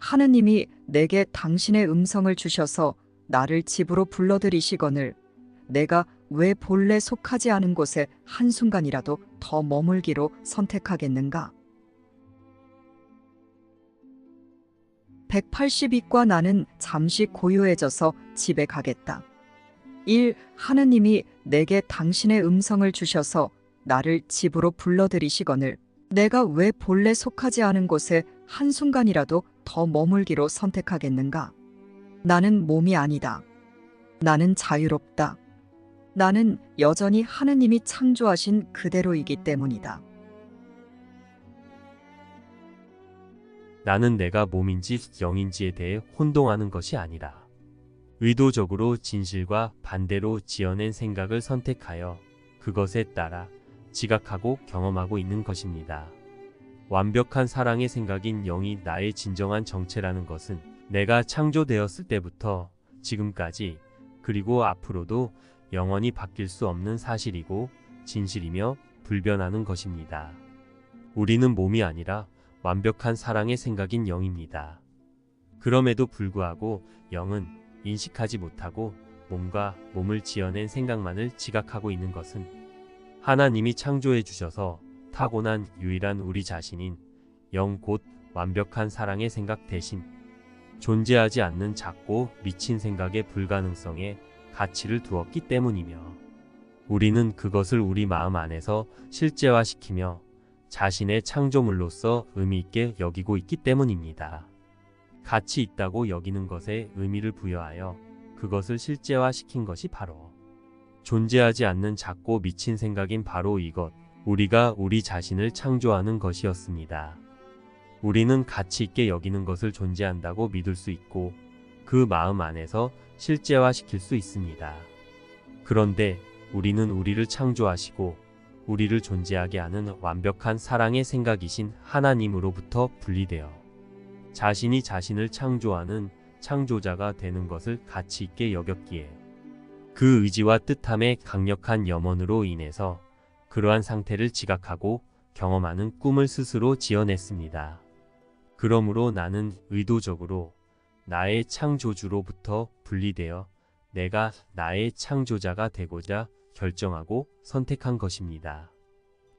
하느님이 내게 당신의 음성을 주셔서 나를 집으로 불러들이시거늘 내가 왜 본래 속하지 않은 곳에 한순간이라도 더 머물기로 선택하겠는가? 182과 나는 잠시 고요해져서 집에 가겠다. 1. 하느님이 내게 당신의 음성을 주셔서 나를 집으로 불러들이시거늘 내가 왜 본래 속하지 않은 곳에 한순간이라도 더 머물기로 선택하겠는가? 나는 몸이 아니다. 나는 자유롭다. 나는 여전히 하느님이 창조하신 그대로이기 때문이다. 나는 내가 몸인지 영인지에 대해 혼동하는 것이 아니라 의도적으로 진실과 반대로 지어낸 생각을 선택하여 그것에 따라 지각하고 경험하고 있는 것입니다. 완벽한 사랑의 생각인 영이 나의 진정한 정체라는 것은 내가 창조되었을 때부터 지금까지 그리고 앞으로도 영원히 바뀔 수 없는 사실이고 진실이며 불변하는 것입니다. 우리는 몸이 아니라 완벽한 사랑의 생각인 영입니다. 그럼에도 불구하고 영은 인식하지 못하고 몸과 몸을 지어낸 생각만을 지각하고 있는 것은 하나님이 창조해 주셔서 타고난 유일한 우리 자신인 영 곧 완벽한 사랑의 생각 대신 존재하지 않는 작고 미친 생각의 불가능성에 가치를 두었기 때문이며 우리는 그것을 우리 마음 안에서 실제화시키며 자신의 창조물로서 의미 있게 여기고 있기 때문입니다. 가치 있다고 여기는 것에 의미를 부여하여 그것을 실제화시킨 것이 바로 존재하지 않는 작고 미친 생각인 바로 이것, 우리가 우리 자신을 창조하는 것이었습니다. 우리는 가치 있게 여기는 것을 존재한다고 믿을 수 있고 그 마음 안에서 실제화시킬 수 있습니다. 그런데 우리는 우리를 창조하시고 우리를 존재하게 하는 완벽한 사랑의 생각이신 하나님으로부터 분리되어 자신이 자신을 창조하는 창조자가 되는 것을 가치 있게 여겼기에 그 의지와 뜻함의 강력한 염원으로 인해서 그러한 상태를 지각하고 경험하는 꿈을 스스로 지어냈습니다. 그러므로 나는 의도적으로 나의 창조주로부터 분리되어 내가 나의 창조자가 되고자 결정하고 선택한 것입니다.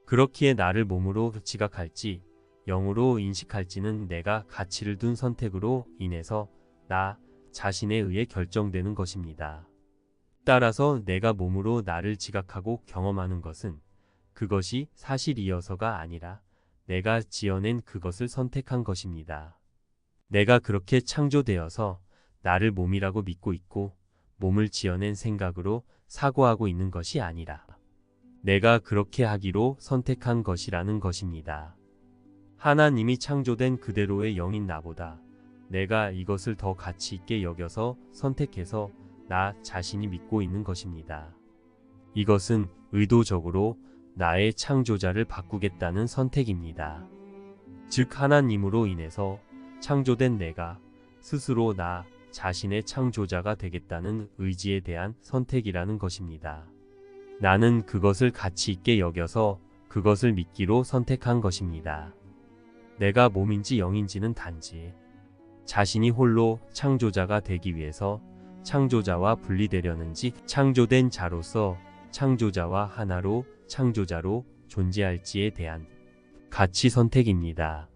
그렇기에 나를 몸으로 지각할지 영으로 인식할지는 내가 가치를 둔 선택으로 인해서 나 자신에 의해 결정되는 것입니다. 따라서 내가 몸으로 나를 지각하고 경험하는 것은 그것이 사실이어서가 아니라 내가 지어낸 그것을 선택한 것입니다. 내가 그렇게 창조되어서 나를 몸이라고 믿고 있고 몸을 지어낸 생각으로 사고하고 있는 것이 아니라 내가 그렇게 하기로 선택한 것이라는 것입니다. 하나님이 창조된 그대로의 영인 나보다 내가 이것을 더 가치 있게 여겨서 선택해서 나 자신이 믿고 있는 것입니다. 이것은 의도적으로 나의 창조자를 바꾸겠다는 선택입니다. 즉 하나님으로 인해서 창조된 내가 스스로 나 자신의 창조자가 되겠다는 의지에 대한 선택이라는 것입니다. 나는 그것을 가치 있게 여겨서 그것을 믿기로 선택한 것입니다. 내가 몸인지 영인지는 단지 자신이 홀로 창조자가 되기 위해서 창조자와 분리되려는지 창조된 자로서 창조자와 하나로 창조자로 존재할지에 대한 가치 선택입니다.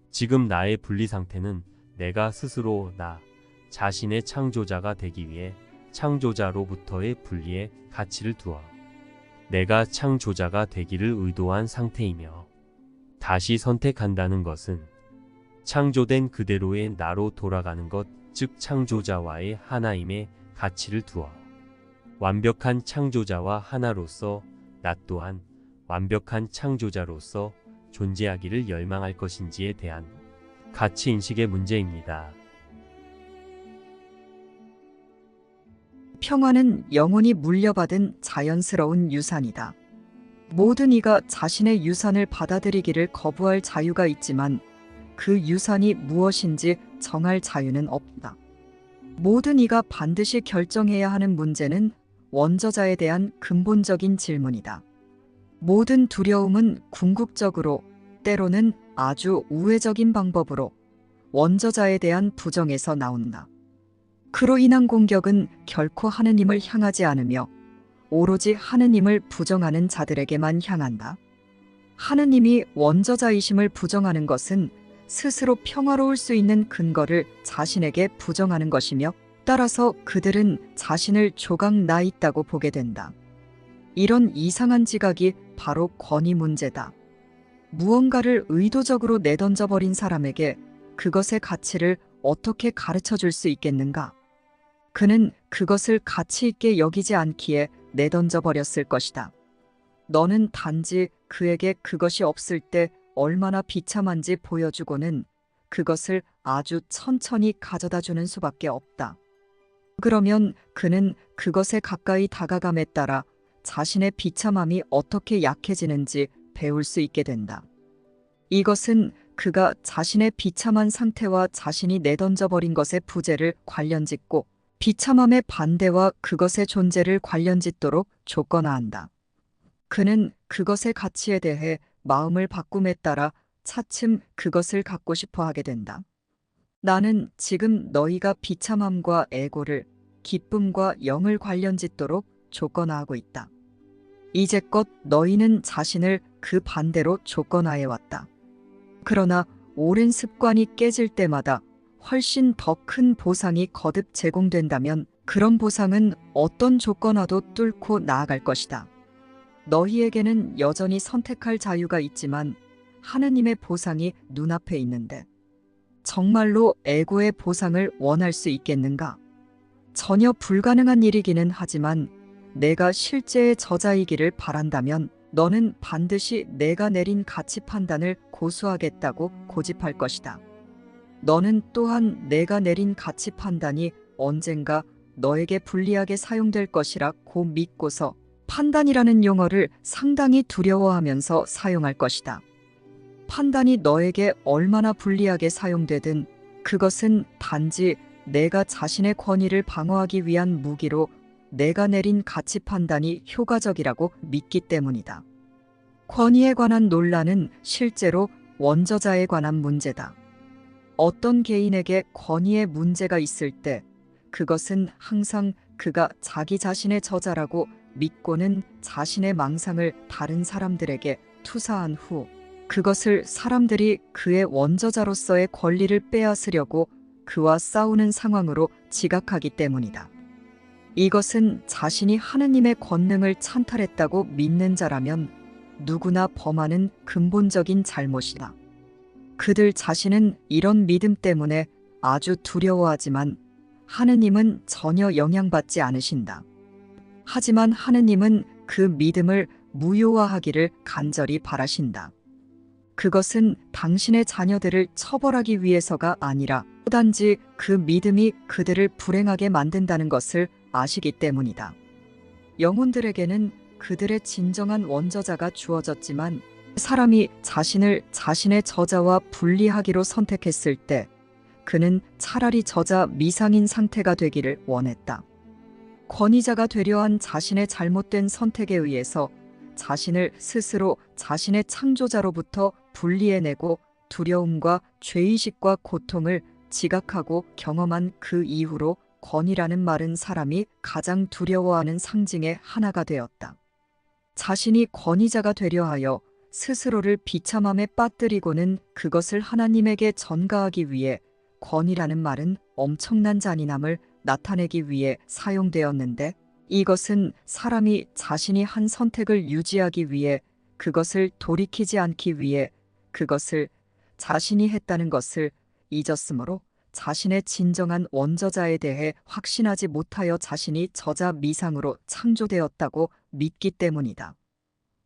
지금 나의 분리 상태는 내가 스스로 나 자신의 창조자가 되기 위해 창조자로부터의 분리에 가치를 두어 내가 창조자가 되기를 의도한 상태이며 다시 선택한다는 것은 창조된 그대로의 나로 돌아가는 것, 즉 창조자와의 하나임에 가치를 두어 완벽한 창조자와 하나로서 나 또한 완벽한 창조자로서 존재하기를 열망할 것인지에 대한 가치인식의 문제입니다. 평화는 영혼이 물려받은 자연스러운 유산이다. 모든 이가 자신의 유산을 받아들이기를 거부할 자유가 있지만 그 유산이 무엇인지 정할 자유는 없다. 모든 이가 반드시 결정해야 하는 문제는 원저자에 대한 근본적인 질문이다. 모든 두려움은 궁극적으로, 때로는 아주 우회적인 방법으로 원저자에 대한 부정에서 나온다. 그로 인한 공격은 결코 하느님을 향하지 않으며 오로지 하느님을 부정하는 자들에게만 향한다. 하느님이 원저자이심을 부정하는 것은 스스로 평화로울 수 있는 근거를 자신에게 부정하는 것이며 따라서 그들은 자신을 조각 나 있다고 보게 된다. 이런 이상한 지각이 바로 권위 문제다. 무언가를 의도적으로 내던져 버린 사람에게 그것의 가치를 어떻게 가르쳐 줄 수 있겠는가? 그는 그것을 가치 있게 여기지 않기에 내던져 버렸을 것이다. 너는 단지 그에게 그것이 없을 때 얼마나 비참한지 보여주고는 그것을 아주 천천히 가져다 주는 수밖에 없다. 그러면 그는 그것에 가까이 다가감에 따라 자신의 비참함이 어떻게 약해지는지 배울 수 있게 된다. 이것은 그가 자신의 비참한 상태와 자신이 내던져 버린 것의 부재를 관련짓고 비참함의 반대와 그것의 존재를 관련짓도록 조건화한다. 그는 그것의 가치에 대해 마음을 바꿈에 따라 차츰 그것을 갖고 싶어 하게 된다. 나는 지금 너희가 비참함과 애고를 기쁨과 영을 관련짓도록 조건화하고 있다. 이제껏 너희는 자신을 그 반대로 조건화해 왔다. 그러나 오랜 습관이 깨질 때마다 훨씬 더 큰 보상이 거듭 제공된다면 그런 보상은 어떤 조건화도 뚫고 나아갈 것이다. 너희에게는 여전히 선택할 자유가 있지만 하느님의 보상이 눈앞에 있는데 정말로 애고의 보상을 원할 수 있겠는가? 전혀 불가능한 일이기는 하지만 내가 실제의 저자이기를 바란다면 너는 반드시 내가 내린 가치 판단을 고수하겠다고 고집할 것이다. 너는 또한 내가 내린 가치 판단이 언젠가 너에게 불리하게 사용될 것이라고 믿고서 판단이라는 용어를 상당히 두려워하면서 사용할 것이다. 판단이 너에게 얼마나 불리하게 사용되든 그것은 단지 내가 자신의 권위를 방어하기 위한 무기로 내가 내린 가치 판단이 효과적이라고 믿기 때문이다. 권위에 관한 논란은 실제로 원저자에 관한 문제다. 어떤 개인에게 권위에 문제가 있을 때 그것은 항상 그가 자기 자신의 저자라고 믿고는 자신의 망상을 다른 사람들에게 투사한 후 그것을 사람들이 그의 원저자로서의 권리를 빼앗으려고 그와 싸우는 상황으로 지각하기 때문이다. 이것은 자신이 하느님의 권능을 찬탈했다고 믿는 자라면 누구나 범하는 근본적인 잘못이다. 그들 자신은 이런 믿음 때문에 아주 두려워하지만 하느님은 전혀 영향받지 않으신다. 하지만 하느님은 그 믿음을 무효화하기를 간절히 바라신다. 그것은 당신의 자녀들을 처벌하기 위해서가 아니라 단지 그 믿음이 그들을 불행하게 만든다는 것을 아시기 때문이다. 영혼들에게는 그들의 진정한 원저자가 주어졌지만 사람이 자신을 자신의 저자와 분리하기로 선택했을 때 그는 차라리 저자 미상인 상태가 되기를 원했다. 권위자가 되려 한 자신의 잘못된 선택에 의해서 자신을 스스로 자신의 창조자로부터 분리해내고 두려움과 죄의식과 고통을 지각하고 경험한 그 이후로 권위라는 말은 사람이 가장 두려워하는 상징의 하나가 되었다. 자신이 권위자가 되려 하여 스스로를 비참함에 빠뜨리고는 그것을 하나님에게 전가하기 위해 권위라는 말은 엄청난 잔인함을 나타내기 위해 사용되었는데 이것은 사람이 자신이 한 선택을 유지하기 위해 그것을 돌이키지 않기 위해 그것을 자신이 했다는 것을 잊었으므로 자신의 진정한 원저자에 대해 확신하지 못하여 자신이 저자 미상으로 창조되었다고 믿기 때문이다.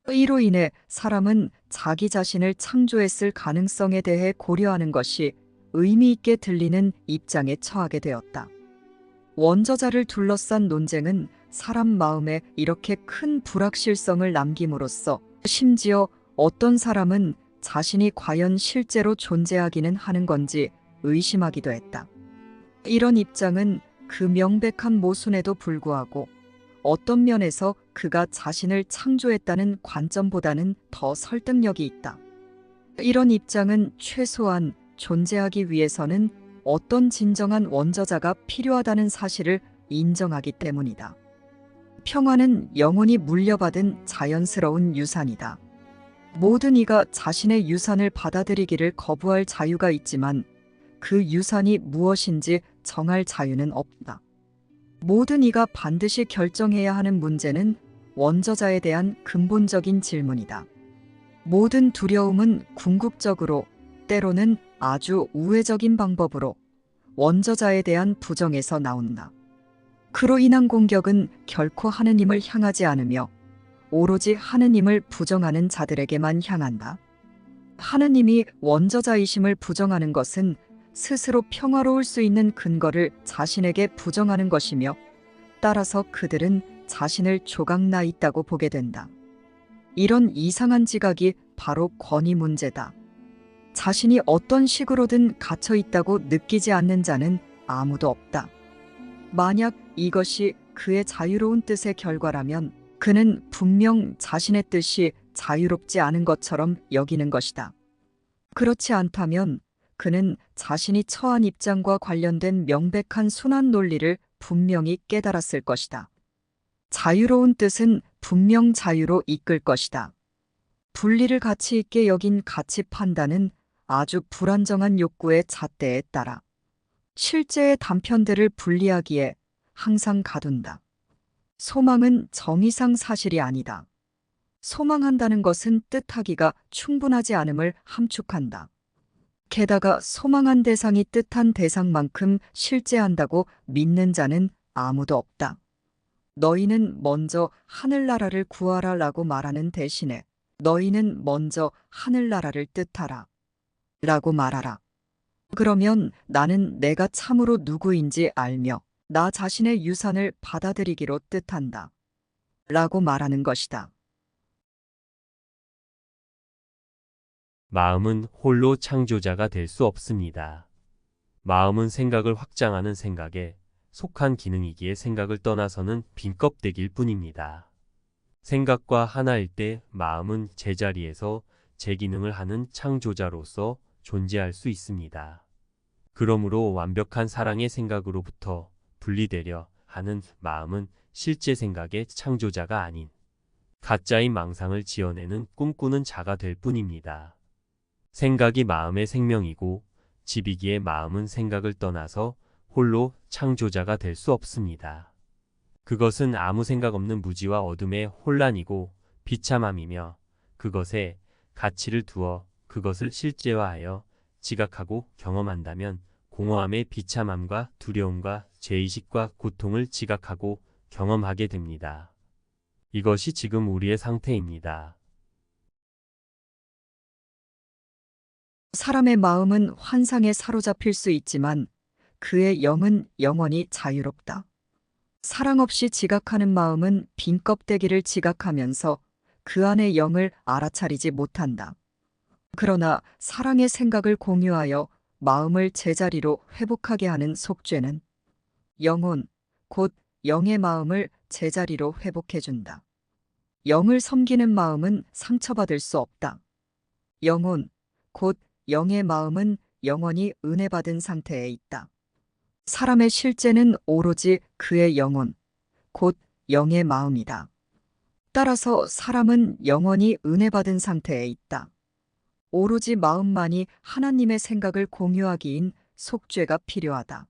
이로 인해 사람은 자기 자신을 창조했을 가능성에 대해 고려하는 것이 의미 있게 들리는 입장에 처하게 되었다. 원저자를 둘러싼 논쟁은 사람 마음에 이렇게 큰 불확실성을 남김으로써 심지어 어떤 사람은 자신이 과연 실제로 존재하기는 하는 건지 의심하기도 했다. 이런 입장은 그 명백한 모순에도 불구하고 어떤 면에서 그가 자신을 창조했다는 관점보다는 더 설득력이 있다. 이런 입장은 최소한 존재하기 위해서는 어떤 진정한 원저자가 필요하다는 사실을 인정하기 때문이다. 평화는 영혼이 물려받은 자연스러운 유산이다. 모든 이가 자신의 유산을 받아들이기를 거부할 자유가 있지만 그 유산이 무엇인지 정할 자유는 없다. 모든 이가 반드시 결정해야 하는 문제는 원저자에 대한 근본적인 질문이다. 모든 두려움은 궁극적으로, 때로는 아주 우회적인 방법으로 원저자에 대한 부정에서 나온다. 그로 인한 공격은 결코 하느님을 향하지 않으며 오로지 하느님을 부정하는 자들에게만 향한다. 하느님이 원저자이심을 부정하는 것은 스스로 평화로울 수 있는 근거를 자신에게 부정하는 것이며, 따라서 그들은 자신을 조각나 있다고 보게 된다. 이런 이상한 지각이 바로 권위 문제다. 자신이 어떤 식으로든 갇혀 있다고 느끼지 않는 자는 아무도 없다. 만약 이것이 그의 자유로운 뜻의 결과라면 그는 분명 자신의 뜻이 자유롭지 않은 것처럼 여기는 것이다. 그렇지 않다면 그는 자신이 처한 입장과 관련된 명백한 순환 논리를 분명히 깨달았을 것이다. 자유로운 뜻은 분명 자유로 이끌 것이다. 분리를 가치 있게 여긴 가치 판단은 아주 불안정한 욕구의 잣대에 따라 실제의 단편들을 분리하기에 항상 가둔다. 소망은 정의상 사실이 아니다. 소망한다는 것은 뜻하기가 충분하지 않음을 함축한다. 게다가 소망한 대상이 뜻한 대상만큼 실제한다고 믿는 자는 아무도 없다. 너희는 먼저 하늘나라를 구하라 라고 말하는 대신에 너희는 먼저 하늘나라를 뜻하라 라고 말하라. 그러면 나는 내가 참으로 누구인지 알며 나 자신의 유산을 받아들이기로 뜻한다 라고 말하는 것이다. 마음은 홀로 창조자가 될 수 없습니다. 마음은 생각을 확장하는 생각에 속한 기능이기에 생각을 떠나서는 빈 껍데기일 뿐입니다. 생각과 하나일 때 마음은 제자리에서 제 기능을 하는 창조자로서 존재할 수 있습니다. 그러므로 완벽한 사랑의 생각으로부터 분리되려 하는 마음은 실제 생각의 창조자가 아닌 가짜인 망상을 지어내는 꿈꾸는 자가 될 뿐입니다. 생각이 마음의 생명이고 집이기에 마음은 생각을 떠나서 홀로 창조자가 될 수 없습니다. 그것은 아무 생각 없는 무지와 어둠의 혼란이고 비참함이며 그것에 가치를 두어 그것을 실제화하여 지각하고 경험한다면 공허함의 비참함과 두려움과 죄의식과 고통을 지각하고 경험하게 됩니다. 이것이 지금 우리의 상태입니다. 사람의 마음은 환상에 사로잡힐 수 있지만 그의 영은 영원히 자유롭다. 사랑 없이 지각하는 마음은 빈 껍데기를 지각하면서 그 안의 영을 알아차리지 못한다. 그러나 사랑의 생각을 공유하여 마음을 제자리로 회복하게 하는 속죄는 영혼, 곧 영의 마음을 제자리로 회복해준다. 영을 섬기는 마음은 상처받을 수 없다. 영혼, 곧 영의 마음은 영원히 은혜받은 상태에 있다. 사람의 실제는 오로지 그의 영혼, 곧 영의 마음이다. 따라서 사람은 영원히 은혜받은 상태에 있다. 오로지 마음만이 하나님의 생각을 공유하기인 속죄가 필요하다.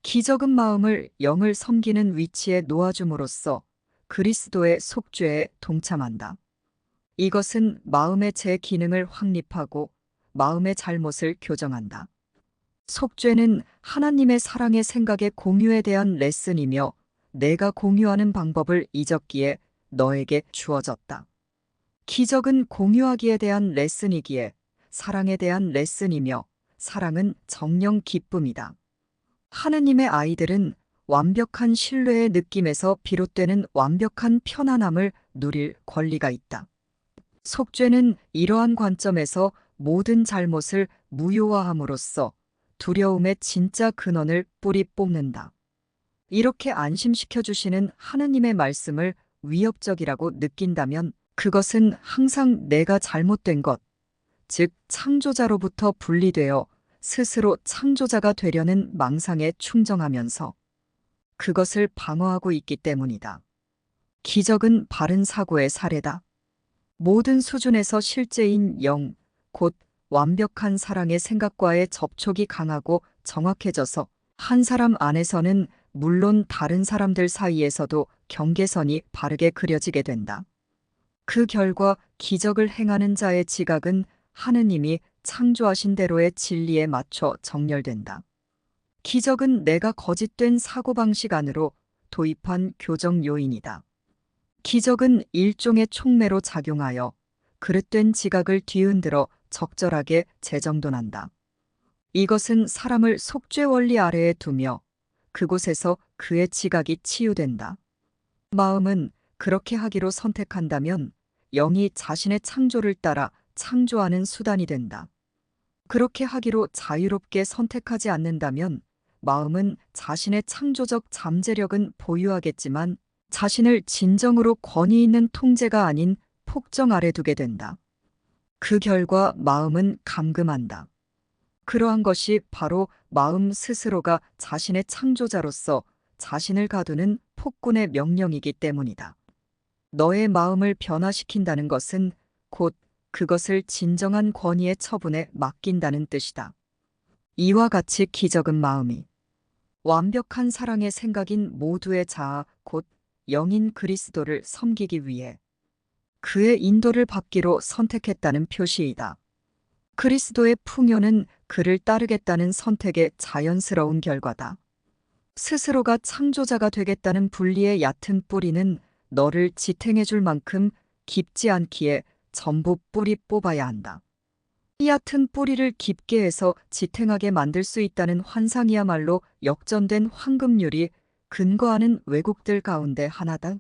기적은 마음을 영을 섬기는 위치에 놓아줌으로써 그리스도의 속죄에 동참한다. 이것은 마음의 제 기능을 확립하고 마음의 잘못을 교정한다. 속죄는 하나님의 사랑의 생각의 공유에 대한 레슨이며 내가 공유하는 방법을 잊었기에 너에게 주어졌다. 기적은 공유하기에 대한 레슨이기에 사랑에 대한 레슨이며 사랑은 정령 기쁨이다. 하느님의 아이들은 완벽한 신뢰의 느낌에서 비롯되는 완벽한 편안함을 누릴 권리가 있다. 속죄는 이러한 관점에서 모든 잘못을 무효화함으로써 두려움의 진짜 근원을 뿌리 뽑는다. 이렇게 안심시켜 주시는 하느님의 말씀을 위협적이라고 느낀다면 그것은 항상 내가 잘못된 것, 즉 창조자로부터 분리되어 스스로 창조자가 되려는 망상에 충정하면서 그것을 방어하고 있기 때문이다. 기적은 바른 사고의 사례다. 모든 수준에서 실제인 영, 곧 완벽한 사랑의 생각과의 접촉이 강하고 정확해져서 한 사람 안에서는 물론 다른 사람들 사이에서도 경계선이 바르게 그려지게 된다. 그 결과 기적을 행하는 자의 지각은 하느님이 창조하신 대로의 진리에 맞춰 정렬된다. 기적은 내가 거짓된 사고방식 안으로 도입한 교정 요인이다. 기적은 일종의 촉매로 작용하여 그릇된 지각을 뒤흔들어 적절하게 재정돈한다. 이것은 사람을 속죄 원리 아래에 두며 그곳에서 그의 지각이 치유된다. 마음은 그렇게 하기로 선택한다면 영이 자신의 창조를 따라 창조하는 수단이 된다. 그렇게 하기로 자유롭게 선택하지 않는다면 마음은 자신의 창조적 잠재력은 보유하겠지만 자신을 진정으로 권위 있는 통제가 아닌 폭정 아래 두게 된다. 그 결과 마음은 감금한다. 그러한 것이 바로 마음 스스로가 자신의 창조자로서 자신을 가두는 폭군의 명령이기 때문이다. 너의 마음을 변화시킨다는 것은 곧 그것을 진정한 권위의 처분에 맡긴다는 뜻이다. 이와 같이 기적은 마음이 완벽한 사랑의 생각인 모두의 자아 곧 영인 그리스도를 섬기기 위해 그의 인도를 받기로 선택했다는 표시이다. 그리스도의 풍요는 그를 따르겠다는 선택의 자연스러운 결과다. 스스로가 창조자가 되겠다는 분리의 얕은 뿌리는 너를 지탱해 줄 만큼 깊지 않기에 전부 뿌리 뽑아야 한다. 이 얕은 뿌리를 깊게 해서 지탱하게 만들 수 있다는 환상이야말로 역전된 황금률이 근거하는 왜곡들 가운데 하나다.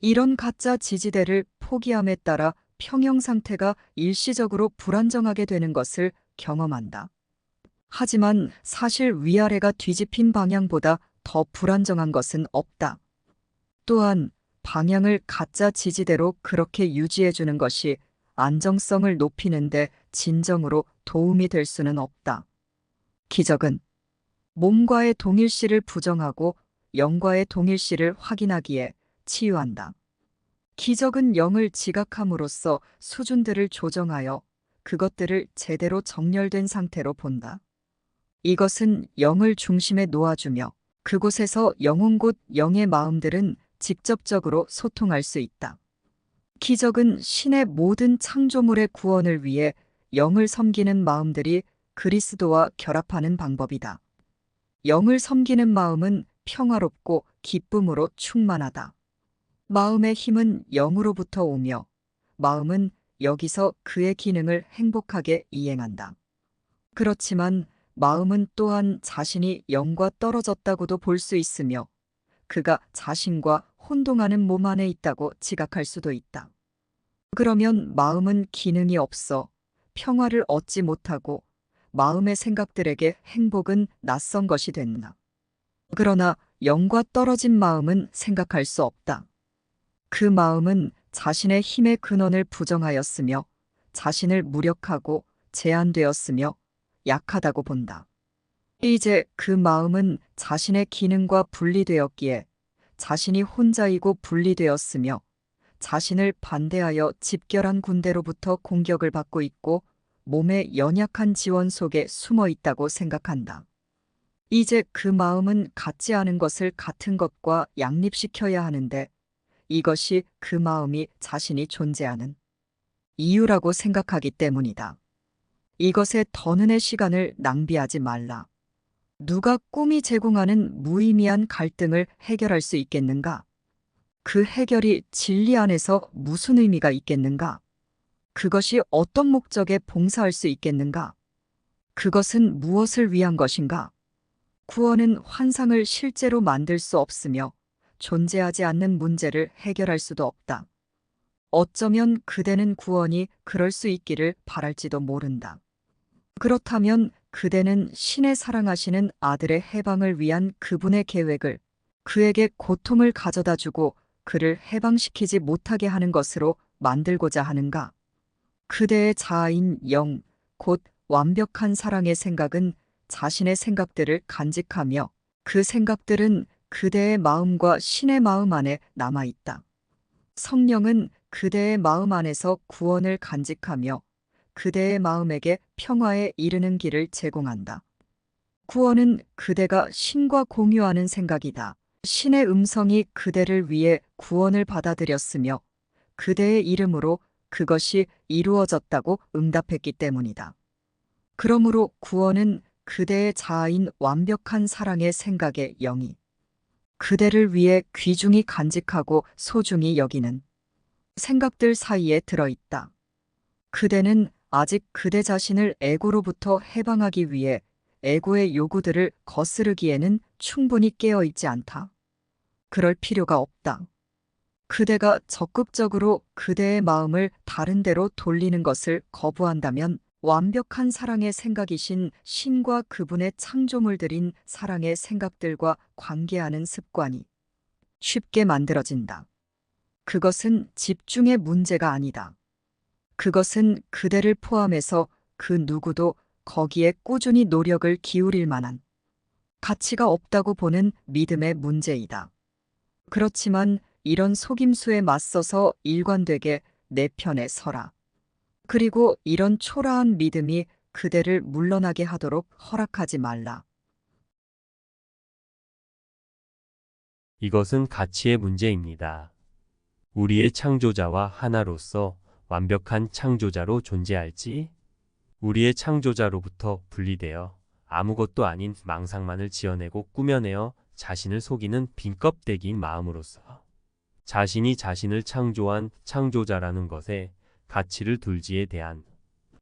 이런 가짜 지지대를 포기함에 따라 평형 상태가 일시적으로 불안정하게 되는 것을 경험한다. 하지만 사실 위아래가 뒤집힌 방향보다 더 불안정한 것은 없다. 또한 방향을 가짜 지지대로 그렇게 유지해 주는 것이 안정성을 높이는데 진정으로 도움이 될 수는 없다. 기적은 몸과의 동일시를 부정하고 영과의 동일시를 확인하기에 치유한다. 기적은 영을 지각함으로써 수준들을 조정하여 그것들을 제대로 정렬된 상태로 본다. 이것은 영을 중심에 놓아주며 그곳에서 영혼 곧 영의 마음들은 직접적으로 소통할 수 있다. 기적은 신의 모든 창조물의 구원을 위해 영을 섬기는 마음들이 그리스도와 결합하는 방법이다. 영을 섬기는 마음은 평화롭고 기쁨으로 충만하다. 마음의 힘은 영으로부터 오며 마음은 여기서 그의 기능을 행복하게 이행한다. 그렇지만 마음은 또한 자신이 영과 떨어졌다고도 볼 수 있으며 그가 자신과 혼동하는 몸 안에 있다고 지각할 수도 있다. 그러면 마음은 기능이 없어 평화를 얻지 못하고 마음의 생각들에게 행복은 낯선 것이 된다. 그러나 영과 떨어진 마음은 생각할 수 없다. 그 마음은 자신의 힘의 근원을 부정하였으며 자신을 무력하고 제한되었으며 약하다고 본다. 이제 그 마음은 자신의 기능과 분리되었기에 자신이 혼자이고 분리되었으며 자신을 반대하여 집결한 군대로부터 공격을 받고 있고 몸의 연약한 지원 속에 숨어 있다고 생각한다. 이제 그 마음은 같지 않은 것을 같은 것과 양립시켜야 하는데 이것이 그 마음이 자신이 존재하는 이유라고 생각하기 때문이다. 이것에 더는의 시간을 낭비하지 말라. 누가 꿈이 제공하는 무의미한 갈등을 해결할 수 있겠는가? 그 해결이 진리 안에서 무슨 의미가 있겠는가? 그것이 어떤 목적에 봉사할 수 있겠는가? 그것은 무엇을 위한 것인가? 구원은 환상을 실제로 만들 수 없으며 존재하지 않는 문제를 해결할 수도 없다. 어쩌면 그대는 구원이 그럴 수 있기를 바랄지도 모른다. 그렇다면 그대는 신의 사랑하시는 아들의 해방을 위한 그분의 계획을 그에게 고통을 가져다 주고 그를 해방시키지 못하게 하는 것으로 만들고자 하는가? 그대의 자아인 영, 곧 완벽한 사랑의 생각은 자신의 생각들을 간직하며 그 생각들은 그대의 마음과 신의 마음 안에 남아있다. 성령은 그대의 마음 안에서 구원을 간직하며 그대의 마음에게 평화에 이르는 길을 제공한다. 구원은 그대가 신과 공유하는 생각이다. 신의 음성이 그대를 위해 구원을 받아들였으며 그대의 이름으로 그것이 이루어졌다고 응답했기 때문이다. 그러므로 구원은 그대의 자아인 완벽한 사랑의 생각의 영이 그대를 위해 귀중히 간직하고 소중히 여기는 생각들 사이에 들어있다. 그대는 아직 그대 자신을 에고로부터 해방하기 위해 에고의 요구들을 거스르기에는 충분히 깨어있지 않다. 그럴 필요가 없다. 그대가 적극적으로 그대의 마음을 다른 데로 돌리는 것을 거부한다면 완벽한 사랑의 생각이신 신과 그분의 창조물들인 사랑의 생각들과 관계하는 습관이 쉽게 만들어진다. 그것은 집중의 문제가 아니다. 그것은 그대를 포함해서 그 누구도 거기에 꾸준히 노력을 기울일 만한 가치가 없다고 보는 믿음의 문제이다. 그렇지만 이런 속임수에 맞서서 일관되게 내 편에 서라. 그리고 이런 초라한 믿음이 그대를 물러나게 하도록 허락하지 말라. 이것은 가치의 문제입니다. 우리의 창조자와 하나로서 완벽한 창조자로 존재할지, 우리의 창조자로부터 분리되어 아무것도 아닌 망상만을 지어내고 꾸며내어 자신을 속이는 빈 껍데기인 마음으로서 자신이 자신을 창조한 창조자라는 것에 가치를 둘지에 대한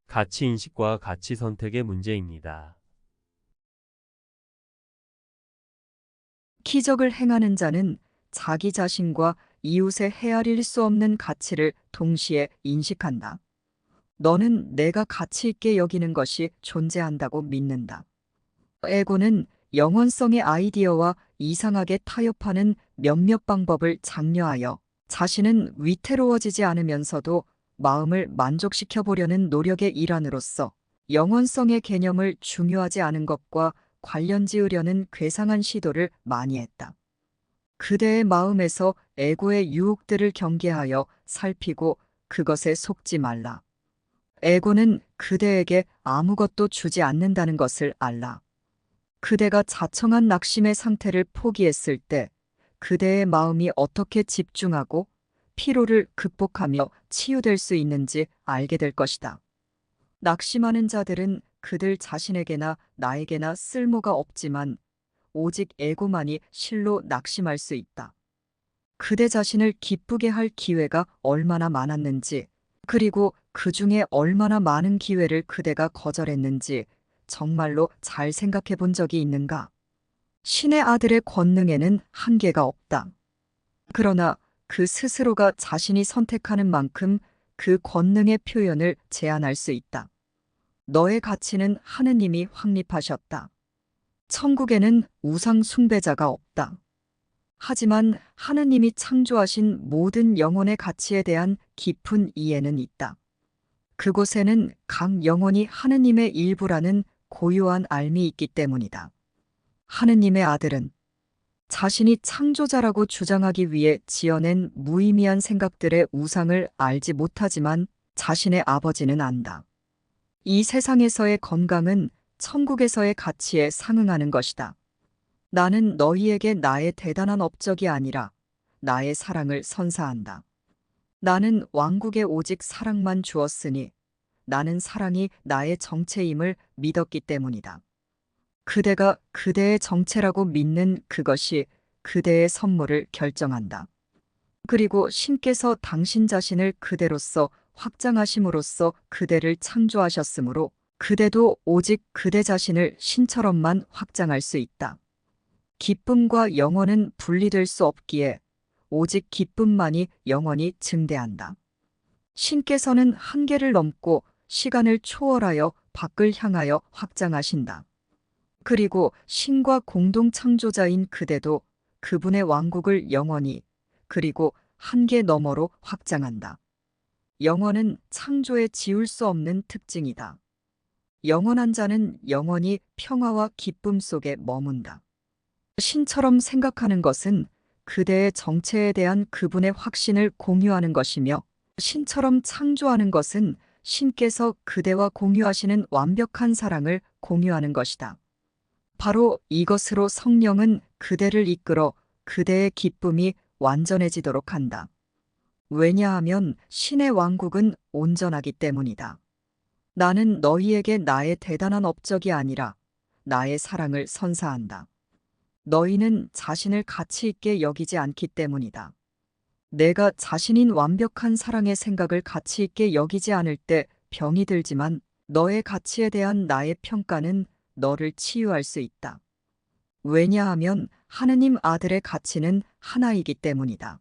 가치인식과 가치선택의 문제입니다. 기적을 행하는 자는 자기 자신과 이웃의 헤아릴 수 없는 가치를 동시에 인식한다. 너는 내가 가치 있게 여기는 것이 존재한다고 믿는다. 에고는 영원성의 아이디어와 이상하게 타협하는 몇몇 방법을 장려하여 자신은 위태로워지지 않으면서도 마음을 만족시켜 보려는 노력의 일환으로서 영원성의 개념을 중요하지 않은 것과 관련 지으려는 괴상한 시도를 많이 했다. 그대의 마음에서 에고의 유혹들을 경계하여 살피고 그것에 속지 말라. 에고는 그대에게 아무것도 주지 않는다는 것을 알라. 그대가 자청한 낙심의 상태를 포기했을 때 그대의 마음이 어떻게 집중하고 피로를 극복하며 치유될 수 있는지 알게 될 것이다. 낙심하는 자들은 그들 자신에게나 나에게나 쓸모가 없지만 오직 에고만이 실로 낙심할 수 있다. 그대 자신을 기쁘게 할 기회가 얼마나 많았는지, 그리고 그 중에 얼마나 많은 기회를 그대가 거절했는지 정말로 잘 생각해 본 적이 있는가? 신의 아들의 권능에는 한계가 없다. 그러나 그 스스로가 자신이 선택하는 만큼 그 권능의 표현을 제한할 수 있다. 너의 가치는 하느님이 확립하셨다. 천국에는 우상 숭배자가 없다. 하지만 하느님이 창조하신 모든 영혼의 가치에 대한 깊은 이해는 있다. 그곳에는 각 영혼이 하느님의 일부라는 고요한 알미 있기 때문이다. 하느님의 아들은 자신이 창조자라고 주장하기 위해 지어낸 무의미한 생각들의 우상을 알지 못하지만 자신의 아버지는 안다. 이 세상에서의 건강은 천국에서의 가치에 상응하는 것이다. 나는 너희에게 나의 대단한 업적이 아니라 나의 사랑을 선사한다. 나는 왕국에 오직 사랑만 주었으니 나는 사랑이 나의 정체임을 믿었기 때문이다. 그대가 그대의 정체라고 믿는 그것이 그대의 선물을 결정한다. 그리고 신께서 당신 자신을 그대로서 확장하심으로써 그대를 창조하셨으므로 그대도 오직 그대 자신을 신처럼만 확장할 수 있다. 기쁨과 영원은 분리될 수 없기에 오직 기쁨만이 영원히 증대한다. 신께서는 한계를 넘고 시간을 초월하여 밖을 향하여 확장하신다. 그리고 신과 공동 창조자인 그대도 그분의 왕국을 영원히 그리고 한계 너머로 확장한다. 영원은 창조에 지울 수 없는 특징이다. 영원한 자는 영원히 평화와 기쁨 속에 머문다. 신처럼 생각하는 것은 그대의 정체에 대한 그분의 확신을 공유하는 것이며, 신처럼 창조하는 것은 신께서 그대와 공유하시는 완벽한 사랑을 공유하는 것이다. 바로 이것으로 성령은 그대를 이끌어 그대의 기쁨이 완전해지도록 한다. 왜냐하면 신의 왕국은 온전하기 때문이다. 나는 너희에게 나의 대단한 업적이 아니라 나의 사랑을 선사한다. 너희는 자신을 가치 있게 여기지 않기 때문이다. 내가 자신인 완벽한 사랑의 생각을 가치 있게 여기지 않을 때 병이 들지만 너의 가치에 대한 나의 평가는 너를 치유할 수 있다. 왜냐하면 하느님 아들의 가치는 하나이기 때문이다.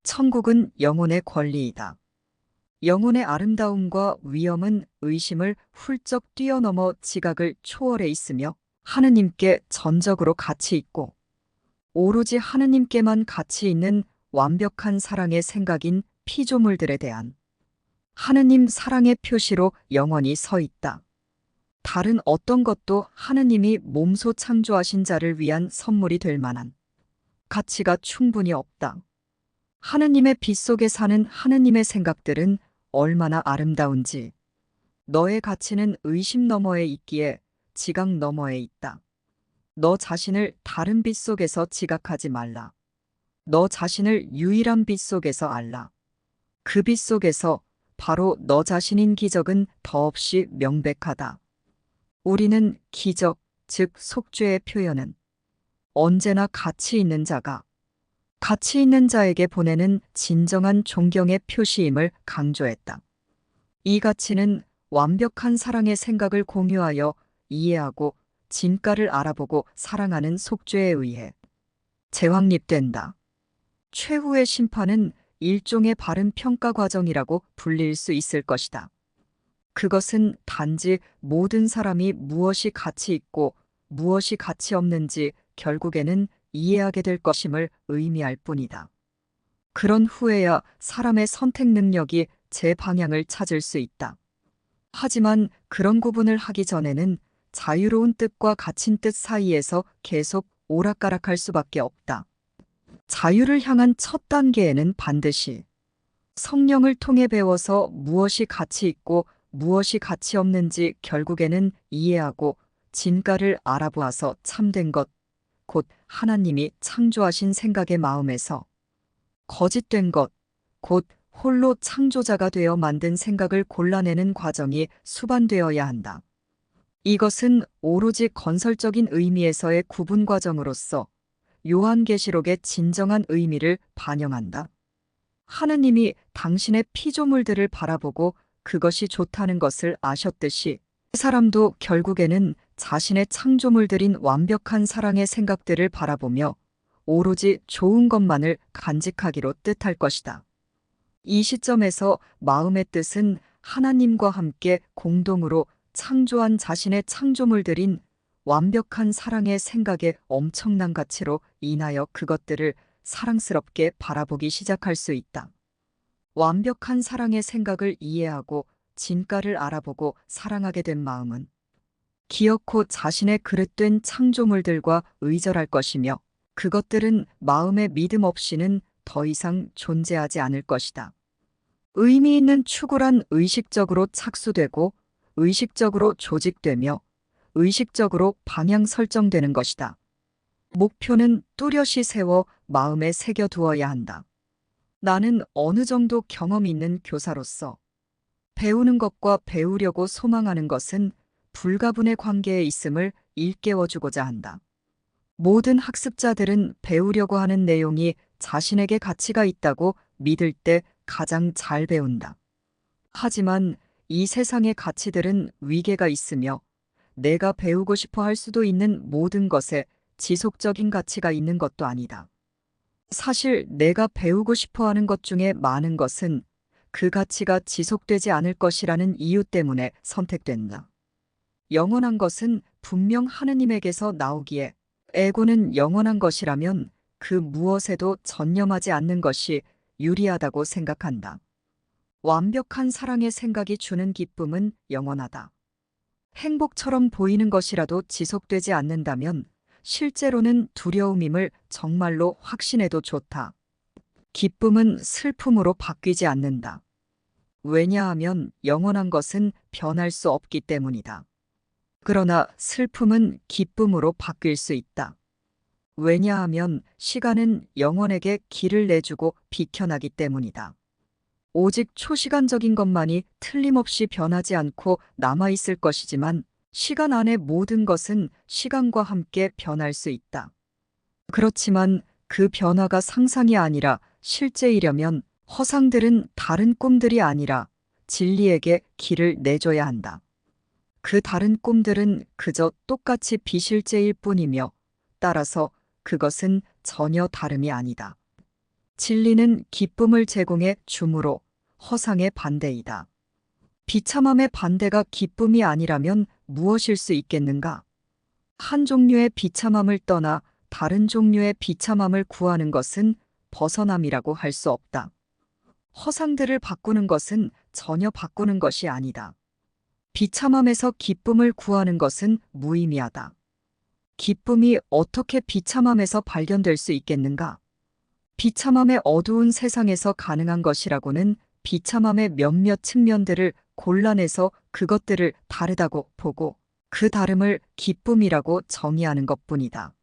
천국은 영혼의 권리이다. 영혼의 아름다움과 위엄은 의심을 훌쩍 뛰어넘어 지각을 초월해 있으며 하느님께 전적으로 가치 있고 오로지 하느님께만 가치 있는 완벽한 사랑의 생각인 피조물들에 대한 하느님 사랑의 표시로 영원히 서 있다. 다른 어떤 것도 하느님이 몸소 창조하신 자를 위한 선물이 될 만한 가치가 충분히 없다. 하느님의 빛 속에 사는 하느님의 생각들은 얼마나 아름다운지. 너의 가치는 의심 너머에 있기에 지각 너머에 있다. 너 자신을 다른 빛 속에서 지각하지 말라. 너 자신을 유일한 빛 속에서 알라. 그 빛 속에서 바로 너 자신인 기적은 더없이 명백하다. 우리는 기적, 즉 속죄의 표현은 언제나 가치 있는 자가 가치 있는 자에게 보내는 진정한 존경의 표시임을 강조했다. 이 가치는 완벽한 사랑의 생각을 공유하여 이해하고 진가를 알아보고 사랑하는 속죄에 의해 재확립된다. 최후의 심판은 일종의 바른 평가 과정이라고 불릴 수 있을 것이다. 그것은 단지 모든 사람이 무엇이 가치 있고 무엇이 가치 없는지 결국에는 이해하게 될 것임을 의미할 뿐이다. 그런 후에야 사람의 선택 능력이 제 방향을 찾을 수 있다. 하지만 그런 구분을 하기 전에는 자유로운 뜻과 갇힌 뜻 사이에서 계속 오락가락할 수밖에 없다. 자유를 향한 첫 단계에는 반드시 성령을 통해 배워서 무엇이 가치 있고 무엇이 가치 없는지 결국에는 이해하고 진가를 알아보아서 참된 것, 곧 하나님이 창조하신 생각의 마음에서 거짓된 것, 곧 홀로 창조자가 되어 만든 생각을 골라내는 과정이 수반되어야 한다. 이것은 오로지 건설적인 의미에서의 구분 과정으로서 요한계시록의 진정한 의미를 반영한다. 하느님이 당신의 피조물들을 바라보고 그것이 좋다는 것을 아셨듯이 사람도 결국에는 자신의 창조물들인 완벽한 사랑의 생각들을 바라보며 오로지 좋은 것만을 간직하기로 뜻할 것이다. 이 시점에서 마음의 뜻은 하나님과 함께 공동으로 창조한 자신의 창조물들인 완벽한 사랑의 생각의 엄청난 가치로 인하여 그것들을 사랑스럽게 바라보기 시작할 수 있다. 완벽한 사랑의 생각을 이해하고 진가를 알아보고 사랑하게 된 마음은 기어코 자신의 그릇된 창조물들과 의절할 것이며 그것들은 마음의 믿음 없이는 더 이상 존재하지 않을 것이다. 의미 있는 추구란 의식적으로 착수되고 의식적으로 조직되며 의식적으로 방향 설정되는 것이다. 목표는 뚜렷이 세워 마음에 새겨두어야 한다. 나는 어느 정도 경험 있는 교사로서 배우는 것과 배우려고 소망하는 것은 불가분의 관계에 있음을 일깨워주고자 한다. 모든 학습자들은 배우려고 하는 내용이 자신에게 가치가 있다고 믿을 때 가장 잘 배운다. 하지만 이 세상의 가치들은 위계가 있으며 내가 배우고 싶어 할 수도 있는 모든 것에 지속적인 가치가 있는 것도 아니다. 사실 내가 배우고 싶어 하는 것 중에 많은 것은 그 가치가 지속되지 않을 것이라는 이유 때문에 선택된다. 영원한 것은 분명 하느님에게서 나오기에 에고는 영원한 것이라면 그 무엇에도 전념하지 않는 것이 유리하다고 생각한다. 완벽한 사랑의 생각이 주는 기쁨은 영원하다. 행복처럼 보이는 것이라도 지속되지 않는다면 실제로는 두려움임을 정말로 확신해도 좋다. 기쁨은 슬픔으로 바뀌지 않는다. 왜냐하면 영원한 것은 변할 수 없기 때문이다. 그러나 슬픔은 기쁨으로 바뀔 수 있다. 왜냐하면 시간은 영혼에게 길을 내주고 비켜나기 때문이다. 오직 초시간적인 것만이 틀림없이 변하지 않고 남아있을 것이지만 시간 안의 모든 것은 시간과 함께 변할 수 있다. 그렇지만 그 변화가 상상이 아니라 실제이려면 허상들은 다른 꿈들이 아니라 진리에게 길을 내줘야 한다. 그 다른 꿈들은 그저 똑같이 비실제일 뿐이며 따라서 그것은 전혀 다름이 아니다. 진리는 기쁨을 제공해 주므로 허상의 반대이다. 비참함의 반대가 기쁨이 아니라면 무엇일 수 있겠는가? 한 종류의 비참함을 떠나 다른 종류의 비참함을 구하는 것은 벗어남이라고 할 수 없다. 허상들을 바꾸는 것은 전혀 바꾸는 것이 아니다. 비참함에서 기쁨을 구하는 것은 무의미하다. 기쁨이 어떻게 비참함에서 발견될 수 있겠는가? 비참함의 어두운 세상에서 가능한 것이라고는 비참함의 몇몇 측면들을 골라내서 그것들을 다르다고 보고 그 다름을 기쁨이라고 정의하는 것뿐이다.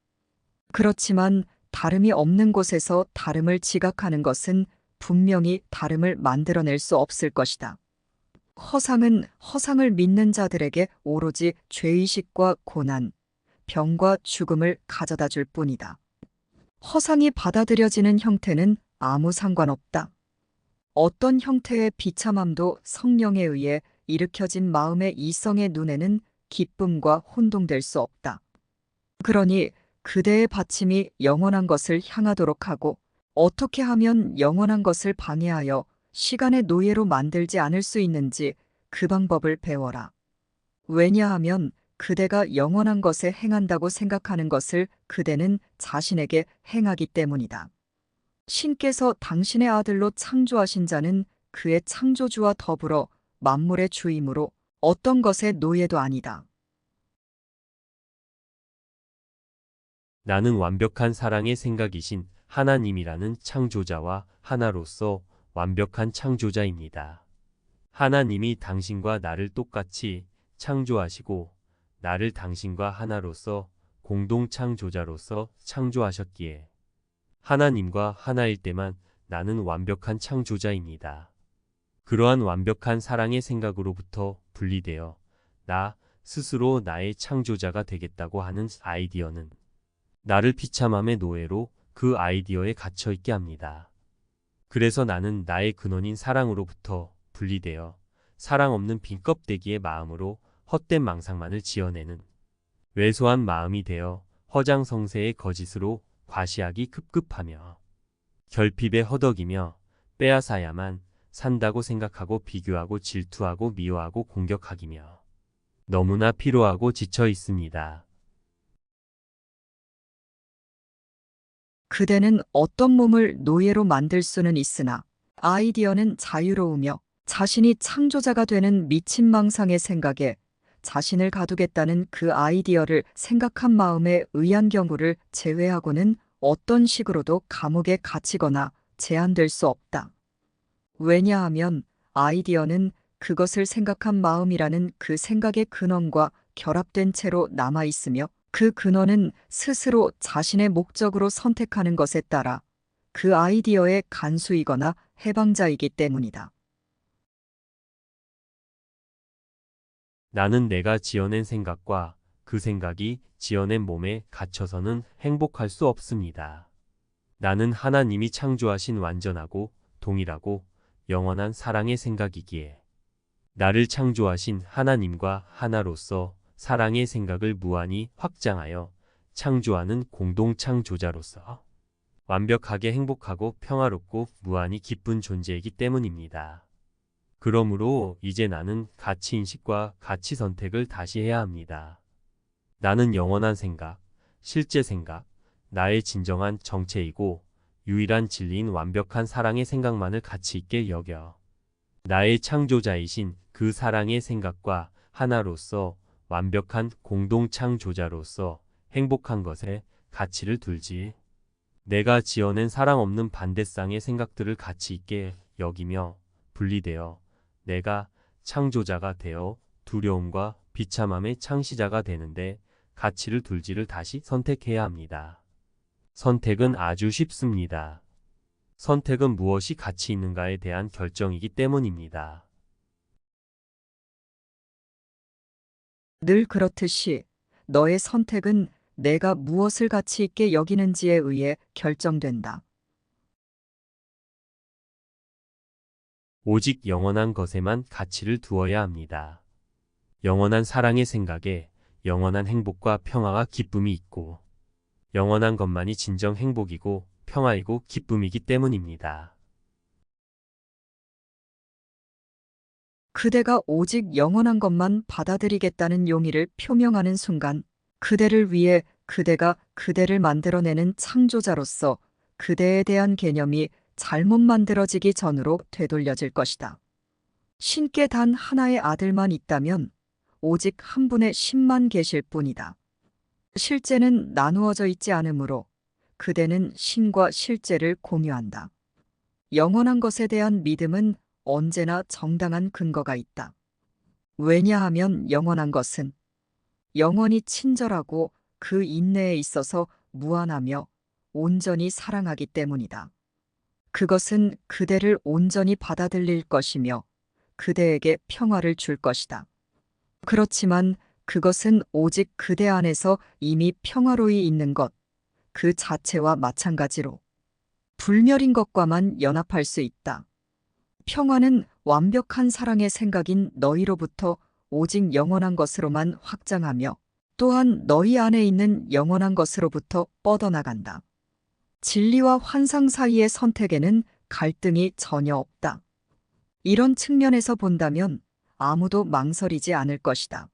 그렇지만 다름이 없는 곳에서 다름을 지각하는 것은 분명히 다름을 만들어낼 수 없을 것이다. 허상은 허상을 믿는 자들에게 오로지 죄의식과 고난, 병과 죽음을 가져다 줄 뿐이다. 허상이 받아들여지는 형태는 아무 상관없다. 어떤 형태의 비참함도 성령에 의해 일으켜진 마음의 이성의 눈에는 기쁨과 혼동될 수 없다. 그러니 그대의 받침이 영원한 것을 향하도록 하고 어떻게 하면 영원한 것을 방해하여 시간의 노예로 만들지 않을 수 있는지 그 방법을 배워라. 왜냐하면 그대가 영원한 것에 행한다고 생각하는 것을 그대는 자신에게 행하기 때문이다. 신께서 당신의 아들로 창조하신 자는 그의 창조주와 더불어 만물의 주이므로 어떤 것의 노예도 아니다. 나는 완벽한 사랑의 생각이신 하나님이라는 창조자와 하나로서 완벽한 창조자입니다. 하나님이 당신과 나를 똑같이 창조하시고 나를 당신과 하나로서 공동 창조자로서 창조하셨기에 하나님과 하나일 때만 나는 완벽한 창조자입니다. 그러한 완벽한 사랑의 생각으로부터 분리되어 나 스스로 나의 창조자가 되겠다고 하는 아이디어는 나를 비참함의 노예로 그 아이디어에 갇혀 있게 합니다. 그래서 나는 나의 근원인 사랑으로부터 분리되어 사랑 없는 빈 껍데기의 마음으로 헛된 망상만을 지어내는 왜소한 마음이 되어 허장성세의 거짓으로 과시하기 급급하며 결핍에 허덕이며 빼앗아야만 산다고 생각하고 비교하고 질투하고 미워하고 공격하기며 너무나 피로하고 지쳐 있습니다. 그대는 어떤 몸을 노예로 만들 수는 있으나 아이디어는 자유로우며 자신이 창조자가 되는 미친 망상의 생각에 자신을 가두겠다는 그 아이디어를 생각한 마음의 의한 경우를 제외하고는 어떤 식으로도 감옥에 갇히거나 제한될 수 없다. 왜냐하면 아이디어는 그것을 생각한 마음이라는 그 생각의 근원과 결합된 채로 남아있으며 그 근원은 스스로 자신의 목적으로 선택하는 것에 따라 그 아이디어의 간수이거나 해방자이기 때문이다. 나는 내가 지어낸 생각과 그 생각이 지어낸 몸에 갇혀서는 행복할 수 없습니다. 나는 하나님이 창조하신 완전하고 동일하고 영원한 사랑의 생각이기에 나를 창조하신 하나님과 하나로서 사랑의 생각을 무한히 확장하여 창조하는 공동 창조자로서 완벽하게 행복하고 평화롭고 무한히 기쁜 존재이기 때문입니다. 그러므로 이제 나는 가치인식과 가치 선택을 다시 해야 합니다. 나는 영원한 생각, 실제 생각, 나의 진정한 정체이고 유일한 진리인 완벽한 사랑의 생각만을 가치 있게 여겨 나의 창조자이신 그 사랑의 생각과 하나로서 완벽한 공동창조자로서 행복한 것에 가치를 둘지. 내가 지어낸 사랑 없는 반대쌍의 생각들을 가치 있게 여기며 분리되어 내가 창조자가 되어 두려움과 비참함의 창시자가 되는데 가치를 둘지를 다시 선택해야 합니다. 선택은 아주 쉽습니다. 선택은 무엇이 가치 있는가에 대한 결정이기 때문입니다. 늘 그렇듯이 너의 선택은 내가 무엇을 가치 있게 여기는지에 의해 결정된다. 오직 영원한 것에만 가치를 두어야 합니다. 영원한 사랑의 생각에 영원한 행복과 평화와 기쁨이 있고 영원한 것만이 진정 행복이고 평화이고 기쁨이기 때문입니다. 그대가 오직 영원한 것만 받아들이겠다는 용의를 표명하는 순간 그대를 위해 그대가 그대를 만들어내는 창조자로서 그대에 대한 개념이 잘못 만들어지기 전으로 되돌려질 것이다. 신께 단 하나의 아들만 있다면 오직 한 분의 신만 계실 뿐이다. 실제는 나누어져 있지 않으므로 그대는 신과 실제를 공유한다. 영원한 것에 대한 믿음은 언제나 정당한 근거가 있다. 왜냐하면 영원한 것은 영원히 친절하고 그 인내에 있어서 무한하며 온전히 사랑하기 때문이다. 그것은 그대를 온전히 받아들일 것이며 그대에게 평화를 줄 것이다. 그렇지만 그것은 오직 그대 안에서 이미 평화로이 있는 것, 그 자체와 마찬가지로 불멸인 것과만 연합할 수 있다. 평화는 완벽한 사랑의 생각인 너희로부터 오직 영원한 것으로만 확장하며 또한 너희 안에 있는 영원한 것으로부터 뻗어나간다. 진리와 환상 사이의 선택에는 갈등이 전혀 없다. 이런 측면에서 본다면 아무도 망설이지 않을 것이다.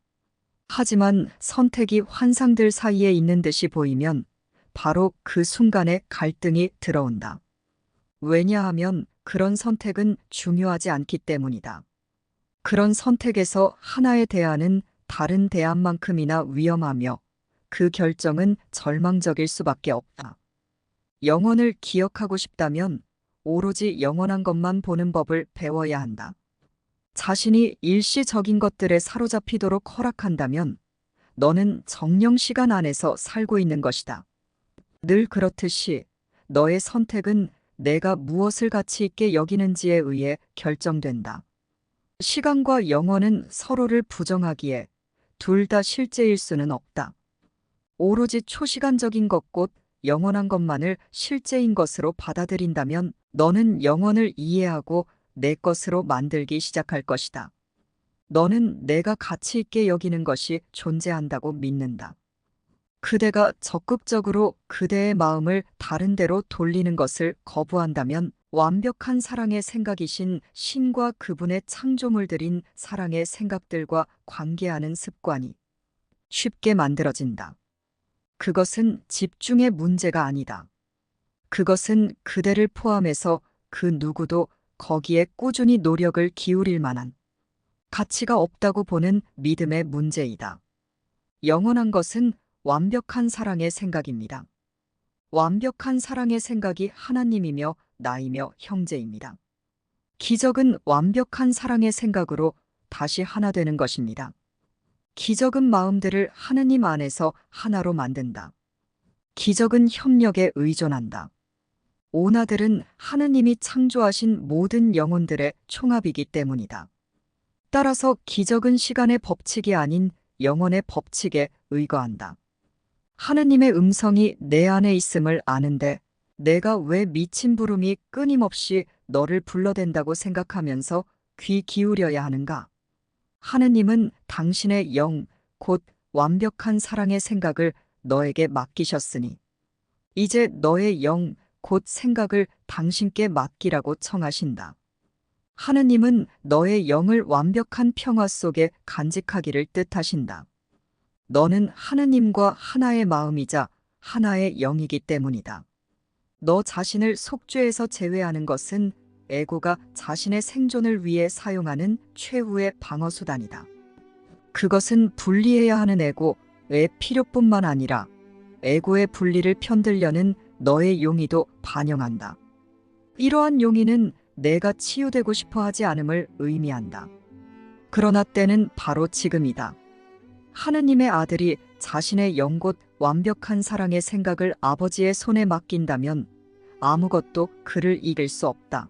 하지만 선택이 환상들 사이에 있는 듯이 보이면 바로 그 순간에 갈등이 들어온다. 왜냐하면 그런 선택은 중요하지 않기 때문이다. 그런 선택에서 하나의 대안은 다른 대안만큼이나 위험하며 그 결정은 절망적일 수밖에 없다. 영원을 기억하고 싶다면 오로지 영원한 것만 보는 법을 배워야 한다. 자신이 일시적인 것들에 사로잡히도록 허락한다면 너는 정령 시간 안에서 살고 있는 것이다. 늘 그렇듯이 너의 선택은 내가 무엇을 가치 있게 여기는지에 의해 결정된다. 시간과 영혼은 서로를 부정하기에 둘 다 실제일 수는 없다. 오로지 초시간적인 것 곧 영원한 것만을 실제인 것으로 받아들인다면 너는 영혼을 이해하고 내 것으로 만들기 시작할 것이다. 너는 내가 가치 있게 여기는 것이 존재한다고 믿는다. 그대가 적극적으로 그대의 마음을 다른 데로 돌리는 것을 거부한다면 완벽한 사랑의 생각이신 신과 그분의 창조물들인 사랑의 생각들과 관계하는 습관이 쉽게 만들어진다. 그것은 집중의 문제가 아니다. 그것은 그대를 포함해서 그 누구도 거기에 꾸준히 노력을 기울일 만한 가치가 없다고 보는 믿음의 문제이다. 영원한 것은 완벽한 사랑의 생각입니다. 완벽한 사랑의 생각이 하나님이며 나이며 형제입니다. 기적은 완벽한 사랑의 생각으로 다시 하나 되는 것입니다. 기적은 마음들을 하느님 안에서 하나로 만든다. 기적은 협력에 의존한다. 오나들은 하느님이 창조하신 모든 영혼들의 총합이기 때문이다. 따라서 기적은 시간의 법칙이 아닌 영혼의 법칙에 의거한다. 하느님의 음성이 내 안에 있음을 아는데 내가 왜 미친 부름이 끊임없이 너를 불러댄다고 생각하면서 귀 기울여야 하는가? 하느님은 당신의 영, 곧 완벽한 사랑의 생각을 너에게 맡기셨으니 이제 너의 영, 곧 생각을 당신께 맡기라고 청하신다. 하느님은 너의 영을 완벽한 평화 속에 간직하기를 뜻하신다. 너는 하느님과 하나의 마음이자 하나의 영이기 때문이다. 너 자신을 속죄에서 제외하는 것은 에고가 자신의 생존을 위해 사용하는 최후의 방어수단이다. 그것은 분리해야 하는 에고의 필요뿐만 아니라 에고의 분리를 편들려는 너의 용의도 반영한다. 이러한 용의는 내가 치유되고 싶어 하지 않음을 의미한다. 그러나 때는 바로 지금이다. 하느님의 아들이 자신의 영곧 완벽한 사랑의 생각을 아버지의 손에 맡긴다면 아무것도 그를 이길 수 없다.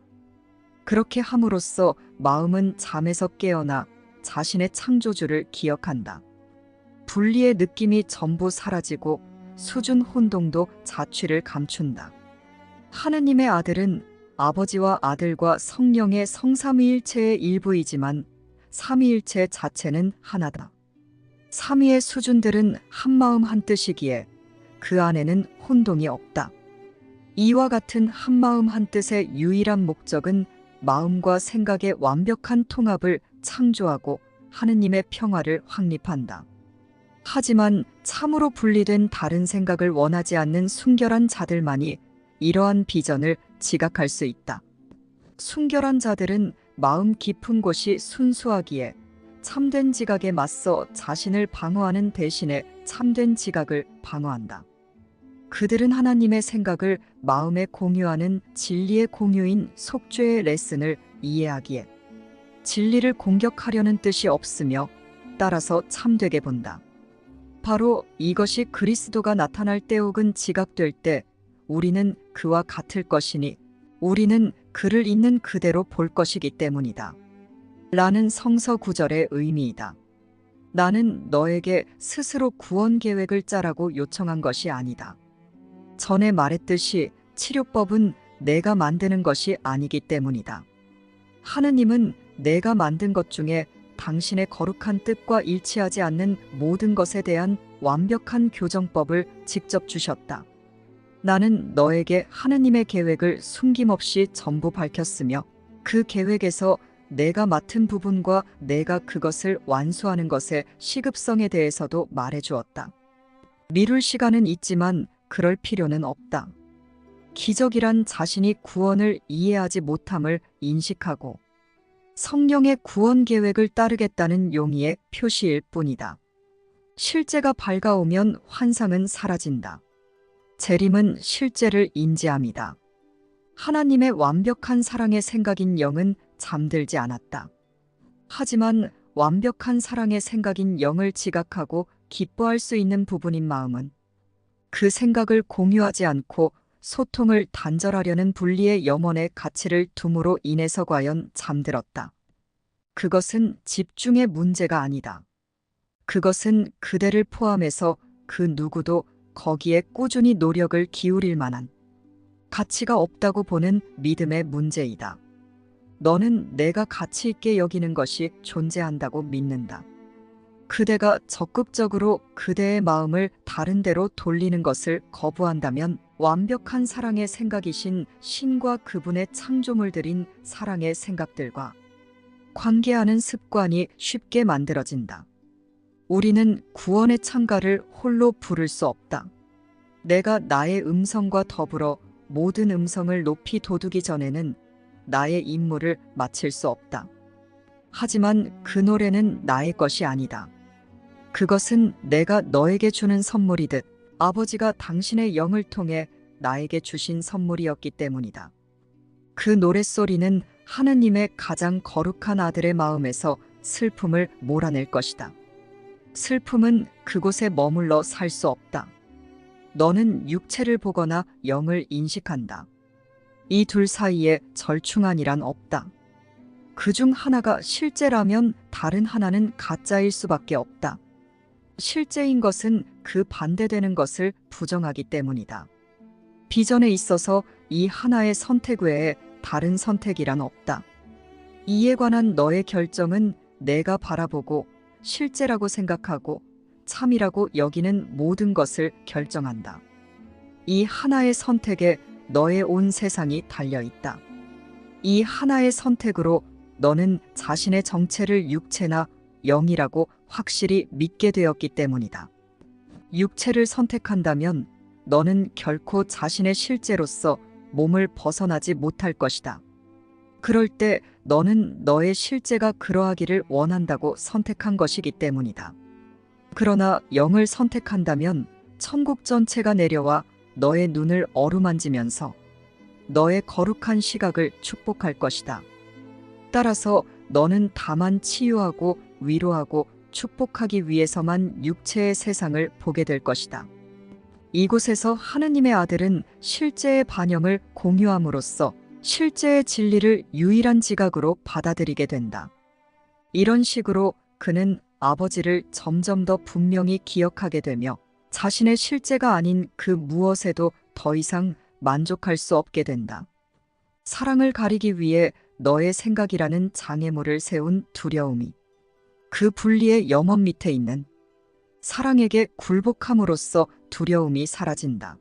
그렇게 함으로써 마음은 잠에서 깨어나 자신의 창조주를 기억한다. 분리의 느낌이 전부 사라지고 수준 혼동도 자취를 감춘다. 하느님의 아들은 아버지와 아들과 성령의 성삼위일체의 일부이지만 삼위일체 자체는 하나다. 삼위의 수준들은 한마음 한뜻이기에 그 안에는 혼동이 없다. 이와 같은 한마음 한뜻의 유일한 목적은 마음과 생각의 완벽한 통합을 창조하고 하느님의 평화를 확립한다. 하지만 참으로 분리된 다른 생각을 원하지 않는 순결한 자들만이 이러한 비전을 지각할 수 있다. 순결한 자들은 마음 깊은 곳이 순수하기에 참된 지각에 맞서 자신을 방어하는 대신에 참된 지각을 방어한다. 그들은 하나님의 생각을 마음에 공유하는 진리의 공유인 속죄의 레슨을 이해하기에 진리를 공격하려는 뜻이 없으며 따라서 참되게 본다. 바로 이것이 그리스도가 나타날 때 혹은 지각될 때 우리는 그와 같을 것이니 우리는 그를 있는 그대로 볼 것이기 때문이다. 라는 성서 구절의 의미이다. 나는 너에게 스스로 구원 계획을 짜라고 요청한 것이 아니다. 전에 말했듯이 치료법은 내가 만드는 것이 아니기 때문이다. 하느님은 내가 만든 것 중에 당신의 거룩한 뜻과 일치하지 않는 모든 것에 대한 완벽한 교정법을 직접 주셨다. 나는 너에게 하느님의 계획을 숨김없이 전부 밝혔으며 그 계획에서 내가 맡은 부분과 내가 그것을 완수하는 것의 시급성에 대해서도 말해주었다. 미룰 시간은 있지만 그럴 필요는 없다. 기적이란 자신이 구원을 이해하지 못함을 인식하고 성령의 구원 계획을 따르겠다는 용의의 표시일 뿐이다. 실제가 밝아오면 환상은 사라진다. 재림은 실제를 인지함이다. 하나님의 완벽한 사랑의 생각인 영은 잠들지 않았다. 하지만 완벽한 사랑의 생각인 영을 지각하고 기뻐할 수 있는 부분인 마음은 그 생각을 공유하지 않고 소통을 단절하려는 분리의 염원의 가치를 둠으로 인해서 과연 잠들었다. 그것은 집중의 문제가 아니다. 그것은 그대를 포함해서 그 누구도 거기에 꾸준히 노력을 기울일 만한 가치가 없다고 보는 믿음의 문제이다. 너는 내가 가치 있게 여기는 것이 존재한다고 믿는다. 그대가 적극적으로 그대의 마음을 다른 데로 돌리는 것을 거부한다면 완벽한 사랑의 생각이신 신과 그분의 창조물들인 사랑의 생각들과 관계하는 습관이 쉽게 만들어진다. 우리는 구원의 창가를 홀로 부를 수 없다. 내가 나의 음성과 더불어 모든 음성을 높이 돋우기 전에는 나의 임무를 마칠 수 없다. 하지만 그 노래는 나의 것이 아니다. 그것은 내가 너에게 주는 선물이듯 아버지가 당신의 영을 통해 나에게 주신 선물이었기 때문이다. 그 노랫소리는 하느님의 가장 거룩한 아들의 마음에서 슬픔을 몰아낼 것이다. 슬픔은 그곳에 머물러 살 수 없다. 너는 육체를 보거나 영을 인식한다. 이 둘 사이에 절충안이란 없다. 그중 하나가 실제라면 다른 하나는 가짜일 수밖에 없다. 실제인 것은 그 반대되는 것을 부정하기 때문이다. 비전에 있어서 이 하나의 선택 외에 다른 선택이란 없다. 이에 관한 너의 결정은 내가 바라보고 실제라고 생각하고 참이라고 여기는 모든 것을 결정한다. 이 하나의 선택에 너의 온 세상이 달려있다. 이 하나의 선택으로 너는 자신의 정체를 육체나 영이라고 확실히 믿게 되었기 때문이다. 육체를 선택한다면 너는 결코 자신의 실제로서 몸을 벗어나지 못할 것이다. 그럴 때 너는 너의 실제가 그러하기를 원한다고 선택한 것이기 때문이다. 그러나 영을 선택한다면 천국 전체가 내려와 너의 눈을 어루만지면서 너의 거룩한 시각을 축복할 것이다. 따라서 너는 다만 치유하고 위로하고 축복하기 위해서만 육체의 세상을 보게 될 것이다. 이곳에서 하느님의 아들은 실제의 반영을 공유함으로써 실제의 진리를 유일한 지각으로 받아들이게 된다. 이런 식으로 그는 아버지를 점점 더 분명히 기억하게 되며 자신의 실제가 아닌 그 무엇에도 더 이상 만족할 수 없게 된다. 사랑을 가리기 위해 너의 생각이라는 장애물을 세운 두려움이 그 분리의 영원 밑에 있는 사랑에게 굴복함으로써 두려움이 사라진다.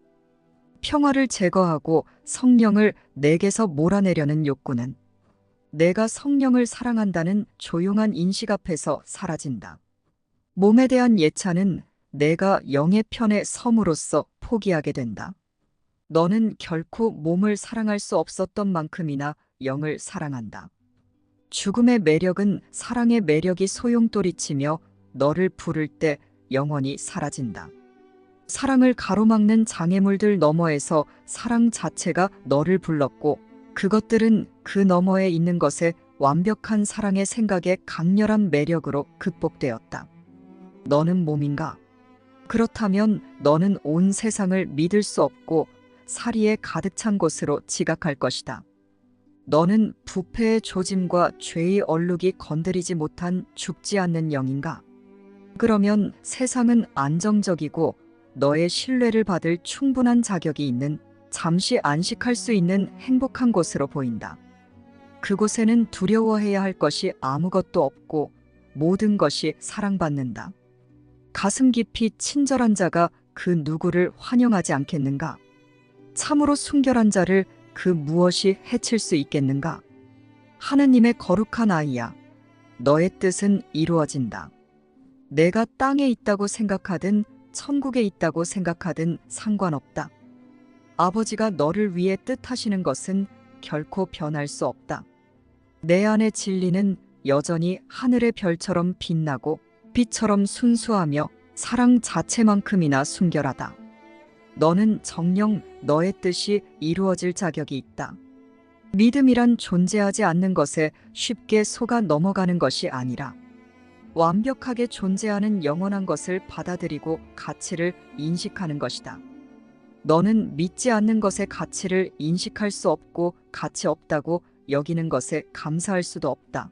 평화를 제거하고 성령을 내게서 몰아내려는 욕구는 내가 성령을 사랑한다는 조용한 인식 앞에서 사라진다. 몸에 대한 예찬은 내가 영의 편에 섬으로써 포기하게 된다. 너는 결코 몸을 사랑할 수 없었던 만큼이나 영을 사랑한다. 죽음의 매력은 사랑의 매력이 소용돌이치며 너를 부를 때 영원히 사라진다. 사랑을 가로막는 장애물들 너머에서 사랑 자체가 너를 불렀고 그것들은 그 너머에 있는 것에 완벽한 사랑의 생각의 강렬한 매력으로 극복되었다. 너는 몸인가? 그렇다면 너는 온 세상을 믿을 수 없고 사리에 가득 찬 곳으로 지각할 것이다. 너는 부패의 조짐과 죄의 얼룩이 건드리지 못한 죽지 않는 영인가? 그러면 세상은 안정적이고 너의 신뢰를 받을 충분한 자격이 있는 잠시 안식할 수 있는 행복한 곳으로 보인다. 그곳에는 두려워해야 할 것이 아무것도 없고 모든 것이 사랑받는다. 가슴 깊이 친절한 자가 그 누구를 환영하지 않겠는가? 참으로 순결한 자를 그 무엇이 해칠 수 있겠는가? 하느님의 거룩한 아이야, 너의 뜻은 이루어진다. 내가 땅에 있다고 생각하든 천국에 있다고 생각하든 상관없다. 아버지가 너를 위해 뜻하시는 것은 결코 변할 수 없다. 내 안의 진리는 여전히 하늘의 별처럼 빛나고 빛처럼 순수하며 사랑 자체만큼이나 순결하다. 너는 정녕 너의 뜻이 이루어질 자격이 있다. 믿음이란 존재하지 않는 것에 쉽게 속아 넘어가는 것이 아니라 완벽하게 존재하는 영원한 것을 받아들이고 가치를 인식하는 것이다. 너는 믿지 않는 것의 가치를 인식할 수 없고 가치 없다고 여기는 것에 감사할 수도 없다.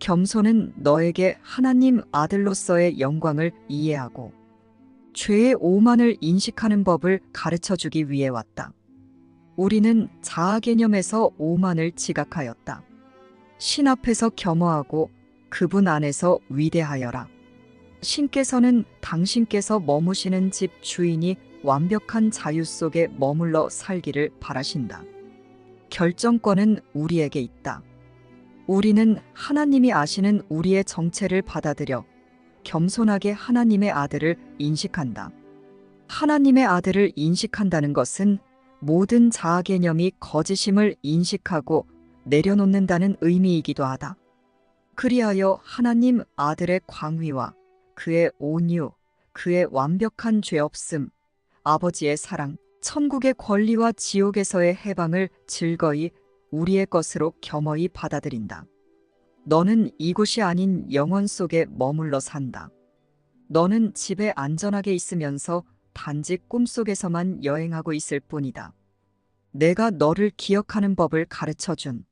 겸손은 너에게 하나님 아들로서의 영광을 이해하고 죄의 오만을 인식하는 법을 가르쳐주기 위해 왔다. 우리는 자아 개념에서 오만을 지각하였다. 신 앞에서 겸허하고 그분 안에서 위대하여라. 신께서는 당신께서 머무시는 집 주인이 완벽한 자유 속에 머물러 살기를 바라신다. 결정권은 우리에게 있다. 우리는 하나님이 아시는 우리의 정체를 받아들여 겸손하게 하나님의 아들을 인식한다. 하나님의 아들을 인식한다는 것은 모든 자아 개념이 거짓임을 인식하고 내려놓는다는 의미이기도 하다. 그리하여 하나님 아들의 광위와 그의 온유, 그의 완벽한 죄 없음, 아버지의 사랑, 천국의 권리와 지옥에서의 해방을 즐거이 우리의 것으로 겸허히 받아들인다. 너는 이곳이 아닌 영원 속에 머물러 산다. 너는 집에 안전하게 있으면서 단지 꿈속에서만 여행하고 있을 뿐이다. 내가 너를 기억하는 법을 가르쳐준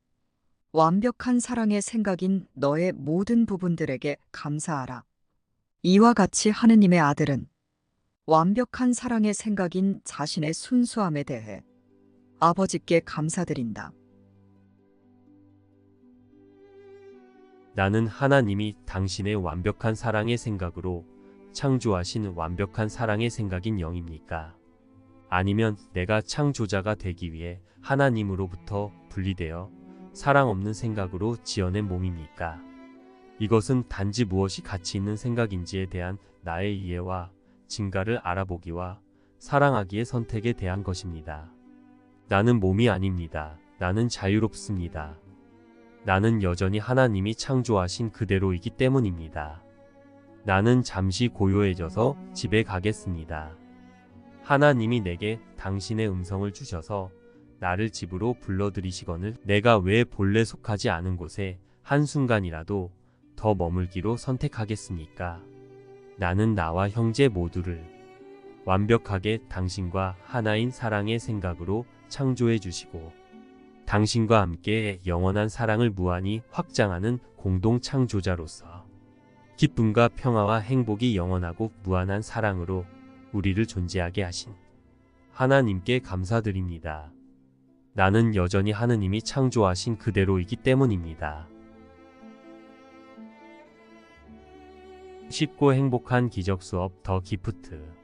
완벽한 사랑의 생각인 너의 모든 부분들에게 감사하라. 이와 같이 하느님의 아들은 완벽한 사랑의 생각인 자신의 순수함에 대해 아버지께 감사드린다. 나는 하나님이 당신의 완벽한 사랑의 생각으로 창조하신 완벽한 사랑의 생각인 영입니까? 아니면 내가 창조자가 되기 위해 하나님으로부터 분리되어 사랑 없는 생각으로 지어낸 몸입니까? 이것은 단지 무엇이 가치 있는 생각인지에 대한 나의 이해와 증가를 알아보기와 사랑하기의 선택에 대한 것입니다. 나는 몸이 아닙니다. 나는 자유롭습니다. 나는 여전히 하나님이 창조하신 그대로이기 때문입니다. 나는 잠시 고요해져서 집에 가겠습니다. 하나님이 내게 당신의 음성을 주셔서 나를 집으로 불러들이시거늘 내가 왜 본래 속하지 않은 곳에 한순간이라도 더 머물기로 선택하겠습니까? 나는 나와 형제 모두를 완벽하게 당신과 하나인 사랑의 생각으로 창조해 주시고 당신과 함께 영원한 사랑을 무한히 확장하는 공동 창조자로서 기쁨과 평화와 행복이 영원하고 무한한 사랑으로 우리를 존재하게 하신 하나님께 감사드립니다. 나는 여전히 하느님이 창조하신 그대로이기 때문입니다. 쉽고 행복한 기적 수업 더 기프트